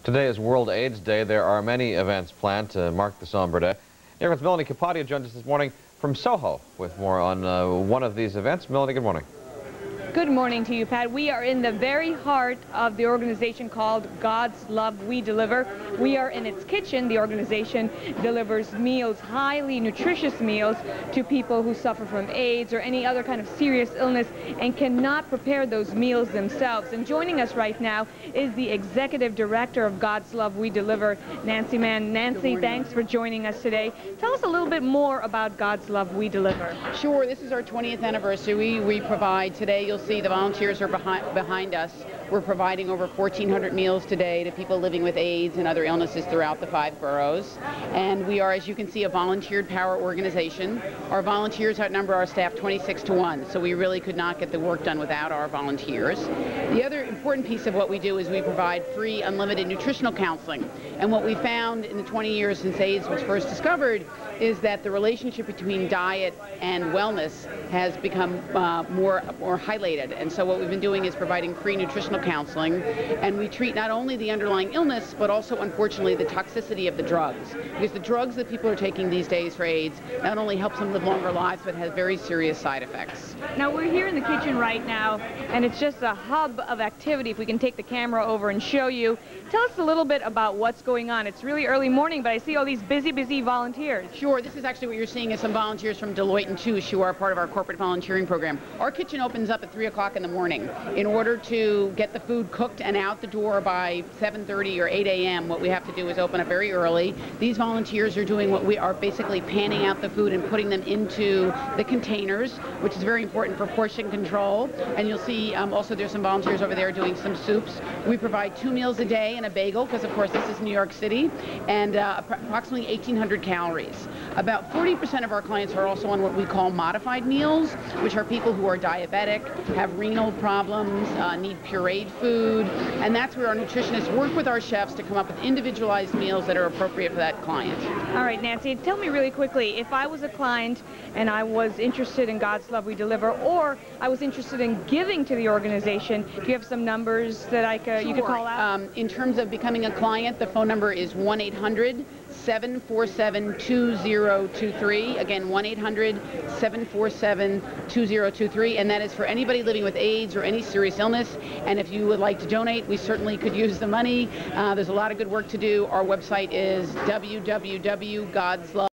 Today is World AIDS Day. There are many events planned to mark the somber day. NY1's Milanee Kapadia joins us this morning from Soho with more on one of these events. Milanee, good morning. Good morning to you, Pat. We are in the very heart of the organization called God's Love We Deliver. We are in its kitchen. The organization delivers meals, highly nutritious meals, to people who suffer from AIDS or any other kind of serious illness and cannot prepare those meals themselves. And joining us right now is the Executive Director of God's Love We Deliver, Nancy Mahon. Nancy, thanks for joining us today. Tell us a little bit more about God's Love We Deliver. Sure. This is our 20th anniversary. We provide today, you'll see the volunteers are behind us. We're providing over 1,400 meals today to people living with AIDS and other illnesses throughout the 5 boroughs. And we are, as you can see, a volunteered power organization. Our volunteers outnumber our staff 26 to 1, so we really could not get the work done without our volunteers. The other important piece of what we do is we provide free, unlimited nutritional counseling. And what we found in the 20 years since AIDS was first discovered is that the relationship between diet and wellness has become more highlighted. And so what we've been doing is providing free nutritional counseling, and we treat not only the underlying illness, but also, unfortunately, the toxicity of the drugs. Because the drugs that people are taking these days for AIDS not only helps them live longer lives, but has very serious side effects. Now, we're here in the kitchen right now, and it's just a hub of activity. If we can take the camera over and show you. Tell us a little bit about what's going on. It's really early morning, but I see all these busy volunteers. Sure. This is actually what you're seeing is some volunteers from Deloitte and Touche who are part of our corporate volunteering program. Our kitchen opens up at 3 o'clock in the morning. In order to get the food cooked and out the door by 7:30 or 8 a.m., what we have to do is open up very early. These volunteers are doing what we are basically panning out the food and putting them into the containers, which is very important for portion control. And you'll see also there's some volunteers over there doing some soups. We provide 2 meals a day and a bagel, because of course this is New York City, and approximately 1,800 calories. About 40% of our clients are also on what we call modified meals, which are people who are diabetic, have renal problems, need pureed food, and that's where our nutritionists work with our chefs to come up with individualized meals that are appropriate for that client. All right, Nancy, tell me really quickly, if I was a client and I was interested in God's Love We Deliver, or I was interested in giving to the organization, do you have some numbers that you could call out? In terms of becoming a client, the phone number is 1-800-747-2023. Again, 1-800-747-2023, and that is for anybody living with AIDS or any serious illness. And if you would like to donate, we certainly could use the money. There's a lot of good work to do. Our website is www.godslove.